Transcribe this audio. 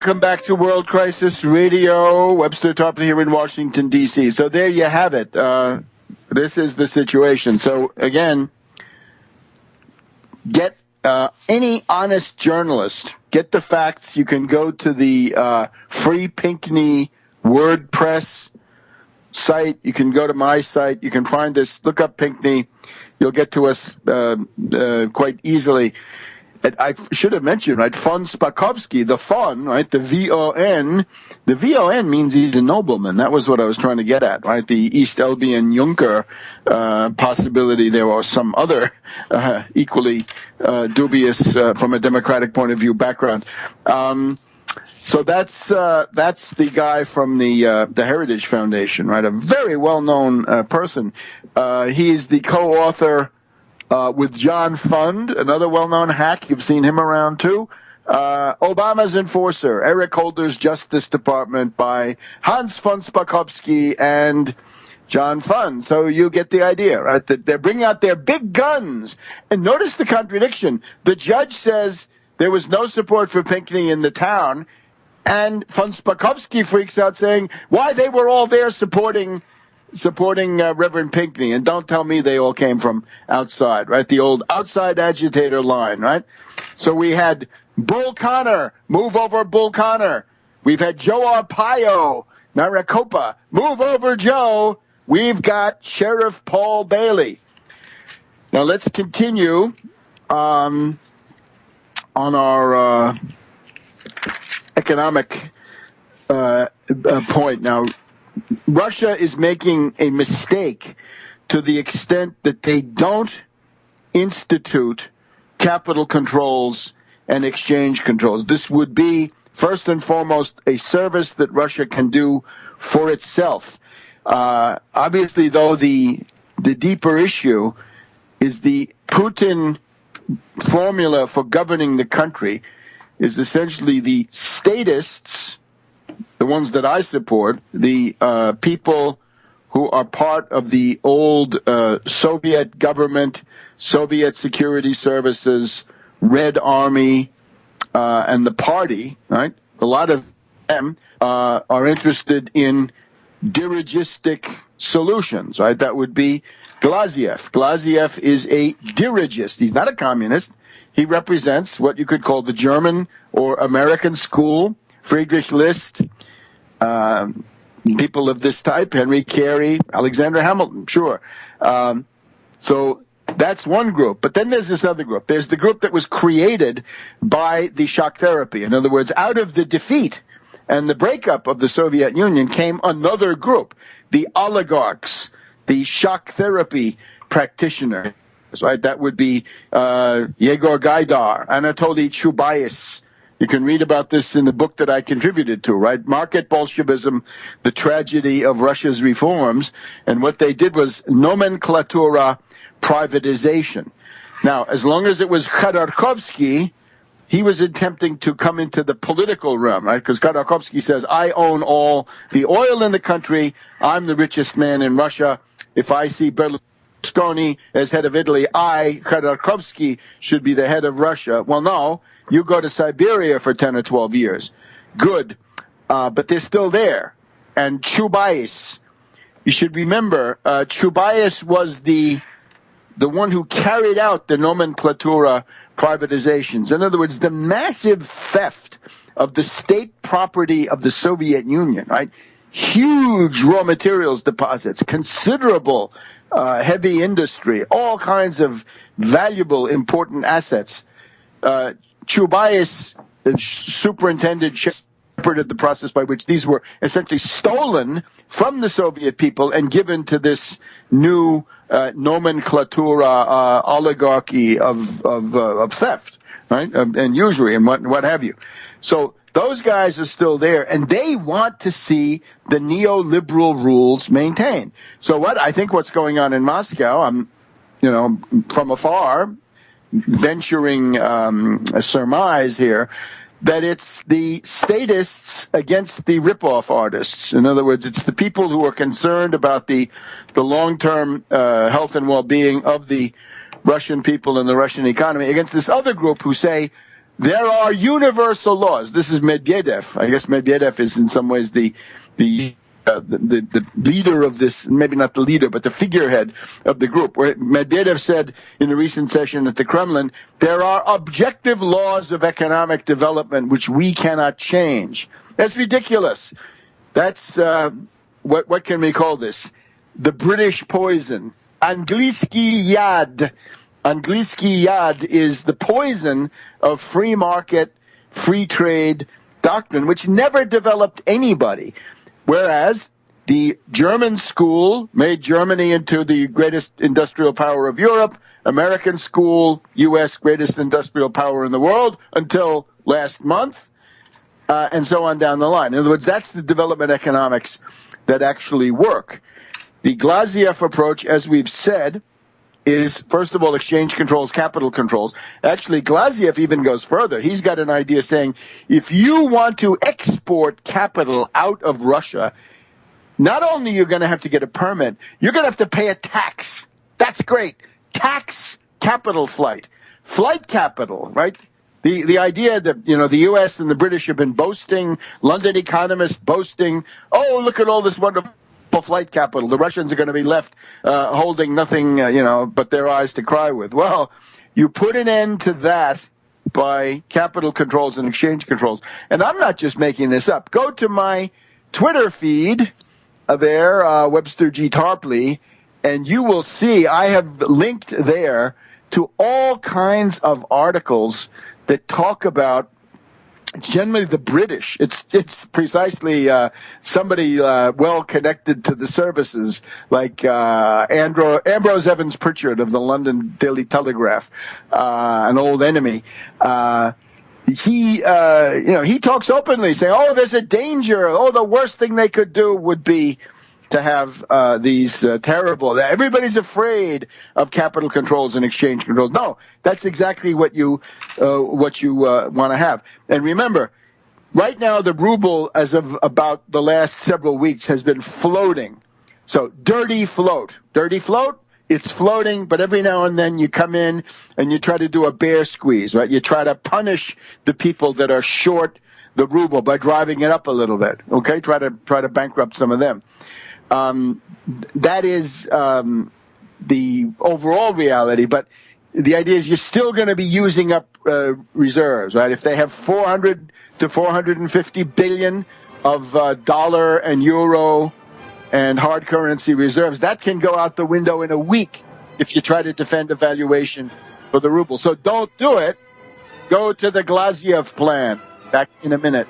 Welcome back to World Crisis Radio. Webster Tarpley here in Washington, D.C. So there you have it. This is the situation. So again, get any honest journalist, get the facts. You can go to the Free Pinckney WordPress site. You can go to my site. You can find this. Look up Pinckney. You'll get to us quite easily. I should have mentioned, right, von Spakovsky, the von, right, the V-O-N. The V-O-N means he's a nobleman. That was what I was trying to get at, right? The East Elbian Junker possibility there, or some other equally dubious, from a democratic point of view, background. So that's the guy from the Heritage Foundation, right? A very well-known person. He's the co-author with John Fund, another well-known hack. You've seen him around too. Obama's Enforcer, Eric Holder's Justice Department by Hans von Spakovsky and John Fund. So you get the idea, right? That they're bringing out their big guns. And notice the contradiction. The judge says there was no support for Pinckney in the town, and von Spakovsky freaks out saying, why, they were all there supporting Reverend Pinckney, and don't tell me they all came from outside, right? The old outside agitator line, right? So we had Bull Connor, move over Bull Connor. We've had Joe Arpaio, Maricopa, move over Joe. We've got Sheriff Paul Bailey. Now let's continue on our economic point now. Russia is making a mistake to the extent that they don't institute capital controls and exchange controls. This would be, first and foremost, a service that Russia can do for itself. Obviously, though, the deeper issue is the Putin formula for governing the country is essentially the statists, the ones that I support, the people who are part of the old Soviet government, Soviet security services, Red Army, and the party, right? A lot of them are interested in dirigistic solutions, right? That would be Glaziev. Glaziev is a dirigist. He's not a communist. He represents what you could call the German or American school. Friedrich List, people of this type, Henry Carey, Alexander Hamilton, sure. So that's one group. But then there's this other group. There's the group that was created by the shock therapy. In other words, out of the defeat and the breakup of the Soviet Union came another group, the oligarchs, the shock therapy practitioners, right? That would be Yegor Gaidar, Anatoly Chubais. You can read about this in the book that I contributed to, right? Market Bolshevism, the tragedy of Russia's reforms. And what they did was nomenclatura privatization. Now, as long as it was Khodorkovsky, he was attempting to come into the political realm, right? Because Khodorkovsky says, I own all the oil in the country. I'm the richest man in Russia. If I see Berlusconi as head of Italy, I, Khodorkovsky, should be the head of Russia. Well, no. You go to Siberia for 10 or 12 years. Good. But they're still there. And Chubais, you should remember, Chubais was the one who carried out the nomenclatura privatizations. In other words, the massive theft of the state property of the Soviet Union, right? Huge raw materials deposits, considerable heavy industry, all kinds of valuable, important assets. Chubais superintended, shepherded the process by which these were essentially stolen from the Soviet people and given to this new nomenclatura oligarchy of theft, right, and usury and what have you. So those guys are still there, and they want to see the neoliberal rules maintained. So I think what's going on in Moscow, I'm, from afar, venturing a surmise here, that it's the statists against the ripoff artists. In other words, it's the people who are concerned about the long-term health and well-being of the Russian people and the Russian economy against this other group who say there are universal laws. This is Medvedev. I guess Medvedev is in some ways the leader of this, maybe not the leader, but the figurehead of the group. Where Medvedev said in a recent session at the Kremlin, there are objective laws of economic development which we cannot change. That's ridiculous. That's, what can we call this? The British poison. Angliski yad. Angliski yad is the poison of free market, free trade doctrine, which never developed anybody. Whereas the German school made Germany into the greatest industrial power of Europe, American school, U.S. greatest industrial power in the world until last month, and so on down the line. In other words, that's the development economics that actually work. The Glaziev approach, as we've said, is, first of all, exchange controls, capital controls. Actually, Glaziev even goes further. He's got an idea saying, if you want to export capital out of Russia, not only you're going to have to get a permit, you're going to have to pay a tax. That's great. Tax capital flight. Flight capital, right? The idea that, the U.S. and the British have been boasting, London economists boasting, oh, look at all this wonderful flight capital. The Russians are going to be left holding nothing, but their eyes to cry with. Well, you put an end to that by capital controls and exchange controls. And I'm not just making this up. Go to my Twitter feed there, Webster G. Tarpley, and you will see I have linked there to all kinds of articles that talk about generally the British. It's precisely somebody well connected to the services, like Ambrose Evans Pritchard of the London Daily Telegraph, an old enemy. He talks openly, saying, "Oh, there's a danger. Oh, the worst thing they could do would be to have these terrible. Everybody's afraid of capital controls and exchange controls." No, that's exactly what you want to have. And remember, right now the ruble, as of about the last several weeks, has been floating. So dirty float. It's floating, but every now and then you come in and you try to do a bear squeeze, right? You try to punish the people that are short the ruble by driving it up a little bit. Okay, try to bankrupt some of them. That is the overall reality, but the idea is you're still going to be using up reserves, right? If they have 400 to 450 billion of dollar and euro and hard currency reserves, that can go out the window in a week if you try to defend a valuation for the ruble. So don't do it. Go to the Glaziev plan. Back in a minute.